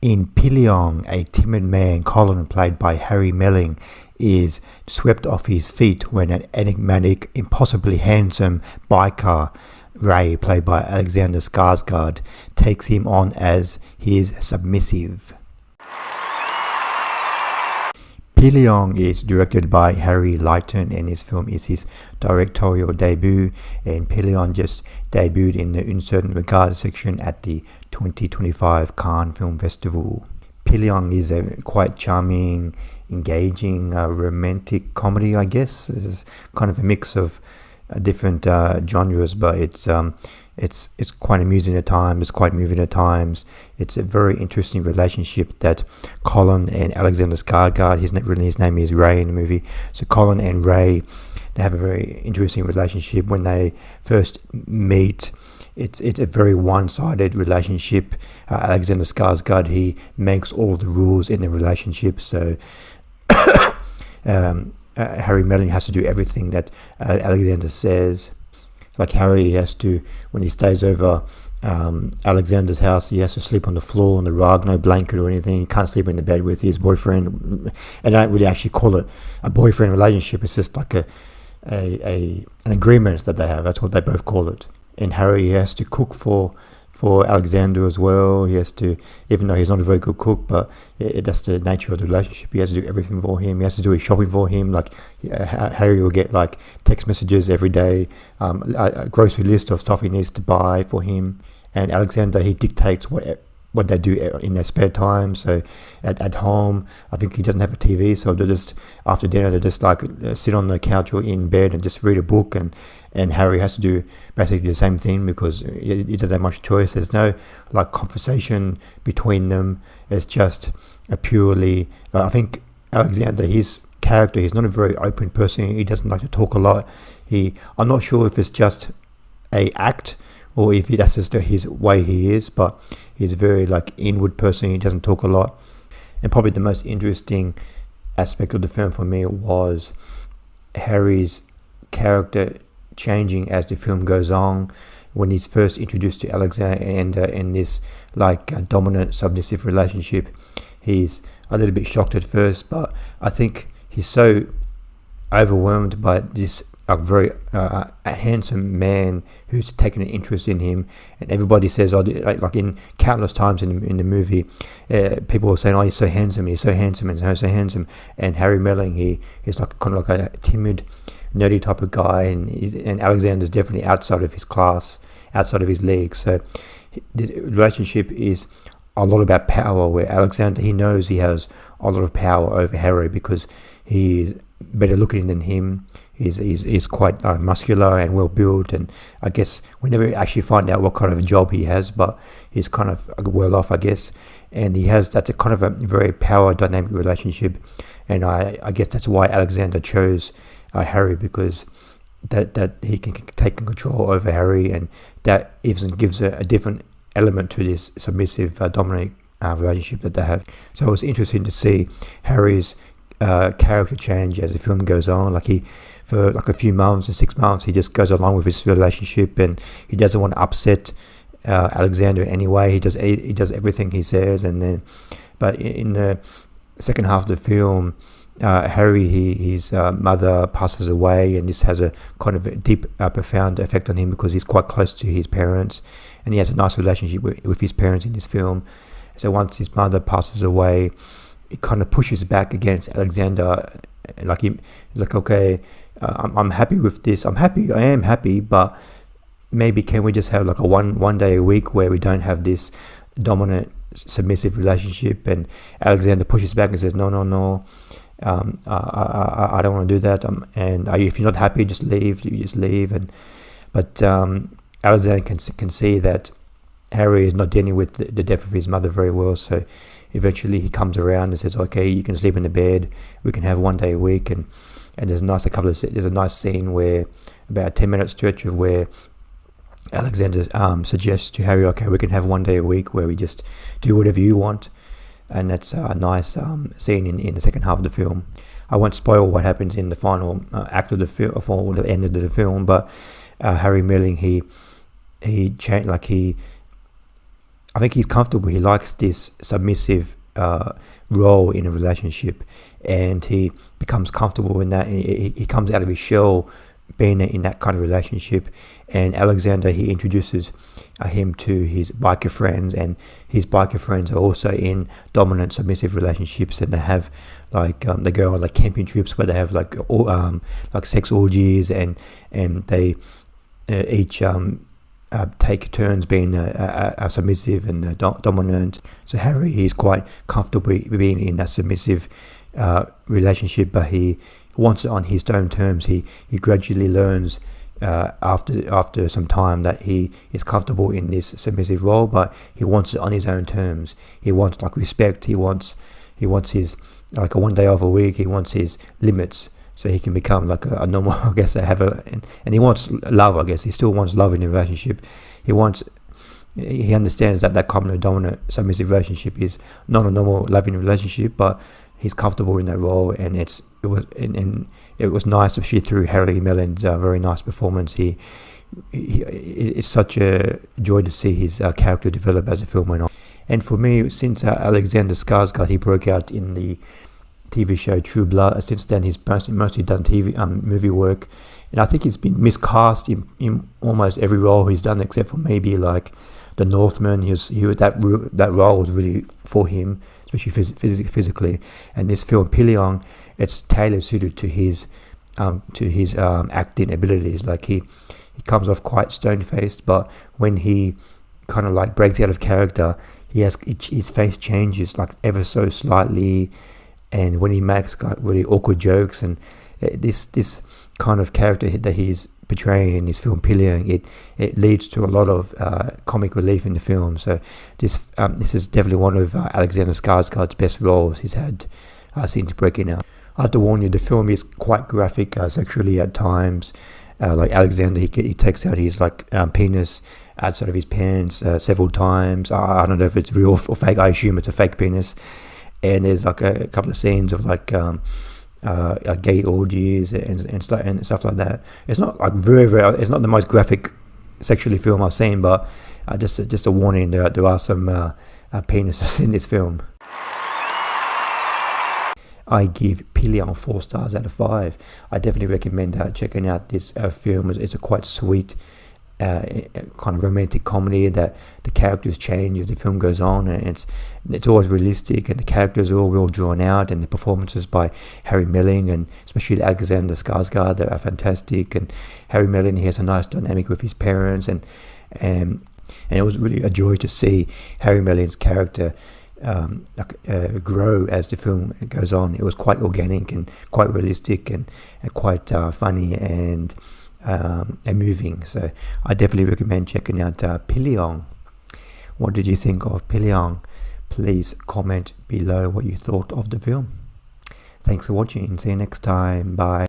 In Pillion, a timid man, Colin, played by Harry Melling, is swept off his feet when an enigmatic, impossibly handsome biker, Ray, played by Alexander Skarsgård, takes him on as his submissive. Pilong is directed by Harry Lighton, and this film is his directorial debut, and Pillion just debuted in the uncertain regard section at the 2025 Cannes Film Festival. Pillion is a quite charming, engaging, romantic comedy, I guess. This is kind of a mix of different genres, but it's quite amusing at times, it's quite moving at times. It's a very interesting relationship that Colin and Alexander Skarsgård, his name is Ray in the movie, so Colin and Ray, they have a very interesting relationship. When they first meet, it's a very one-sided relationship. Alexander Skarsgård, he makes all the rules in the relationship, so Harry Melling has to do everything that Alexander says. Like Harry has to, when he stays over Alexander's house, he has to sleep on the floor, on the rug, no blanket or anything. He can't sleep in the bed with his boyfriend. And I don't really actually call it a boyfriend relationship. It's just like an agreement that they have. That's what they both call it. And Harry has to cook for Alexander as well. He has to, even though he's not a very good cook, but that's the nature of the relationship. He has to do everything for him. He has to do his shopping for him. Like Harry will get like text messages every day, a grocery list of stuff he needs to buy for him. And Alexander, he dictates what they do in their spare time. So at home, I think he doesn't have a TV, so they just, after dinner, they just like sit on the couch or in bed and just read a book, and Harry has to do basically the same thing because he doesn't have much choice. There's no like conversation between them. It's just a purely, I think Alexander, his character, he's not a very open person. He doesn't like to talk a lot. I'm not sure if it's just a act or if that's just his way he is, but he's a very like inward person. He doesn't talk a lot. And probably the most interesting aspect of the film for me was Harry's character changing as the film goes on. When he's first introduced to Alexander in this like dominant submissive relationship, he's a little bit shocked at first, but I think he's so overwhelmed by this very a handsome man who's taken an interest in him, and everybody says, like in countless times in the movie, people were saying, "Oh, he's so handsome, and so handsome." And Harry Melling, he's like kind of like a timid, nerdy type of guy, and Alexander's definitely outside of his class, outside of his league. So this relationship is a lot about power, where Alexander, he knows he has a lot of power over Harry because he's better looking than him. He's quite muscular and well built, and I guess we never actually find out what kind of a job he has, but he's kind of well off, I guess, and that's a kind of a very power dynamic relationship, and I guess that's why Alexander chose Harry, because that he can take control over Harry, and that even gives a different element to this submissive dominant relationship that they have. So it's interesting to see Harry's character change as the film goes on. Like for like a few months or 6 months, he just goes along with his relationship, and he doesn't want to upset Alexander in any way. He does everything he says, and then, but in the second half of the film, Harry, his mother passes away, and this has a kind of a deep, profound effect on him because he's quite close to his parents, and he has a nice relationship with his parents in this film. So once his mother passes away, it kind of pushes back against Alexander. Like he's like, okay, I'm happy with this. I am happy, but maybe can we just have like a one day a week where we don't have this dominant submissive relationship? And Alexander pushes back and says, no. I don't want to do that. And if you're not happy, just leave. You just leave. But Alexander can see that Harry is not dealing with the death of his mother very well. So eventually he comes around and says, okay, you can sleep in the bed. We can have one day a week. And there's a nice scene where about a 10-minute stretch of where Alexander suggests to Harry, okay, we can have one day a week where we just do whatever you want. And that's a nice scene in the second half of the film. I won't spoil what happens in the final act of the film, or the end of the film, but Harry Melling, he changed, like I think he's comfortable. He likes this submissive role in a relationship, and he becomes comfortable in that. He comes out of his shell being in that kind of relationship. And Alexander, he introduces him to his biker friends, and his biker friends are also in dominant submissive relationships, and they have like they go on like camping trips where they have like sex orgies, and they each take turns being a submissive and dominant. So Harry, he's quite comfortable being in that submissive relationship, but he wants it on his own terms. He gradually learns after some time that he is comfortable in this submissive role, but he wants it on his own terms. He wants like respect. He wants his like a 1 day off a week. He wants his limits, so he can become like a normal, I guess, and he wants love, I guess. He still wants love in a relationship. He understands that common dominant submissive relationship is not a normal loving relationship, but he's comfortable in that role, and it was nice, especially through Harry Melling's very nice performance. It's such a joy to see his character develop as the film went on. And for me, since Alexander Skarsgård, he broke out in the TV show True Blood. Since then, he's mostly done TV movie work, and I think he's been miscast in almost every role he's done, except for maybe like The Northman. That role was really for him, especially physically. And this film Pillion, it's tailored suited to his acting abilities. Like he comes off quite stone faced, but when he kind of like breaks out of character, his face changes like ever so slightly. And when he makes like really awkward jokes, and this kind of character that he's portraying in this film Pillion, it leads to a lot of comic relief in the film. So this is definitely one of Alexander Skarsgård's best roles he's had since breaking out. I have to warn you, the film is quite graphic sexually at times. Like Alexander, he takes out his like penis outside of his pants several times. I don't know if it's real or fake. I assume it's a fake penis. And there's like a couple of scenes of like gay orgies and stuff like that. It's not like it's not the most graphic sexually film I've seen, but just a warning, there are some penises in this film. I give Pillion 4 stars out of 5. I definitely recommend checking out this film. It's a quite sweet kind of romantic comedy that the characters change as the film goes on, and it's always realistic, and the characters are all well drawn out, and the performances by Harry Melling and especially Alexander Skarsgård are fantastic. And Harry Melling, he has a nice dynamic with his parents, and it was really a joy to see Harry Melling's character grow as the film goes on. It was quite organic and quite realistic and quite funny and moving. So I definitely recommend checking out Pillion. What did you think of Pillion? Please comment below what you thought of the film. Thanks for watching. See you next time. Bye.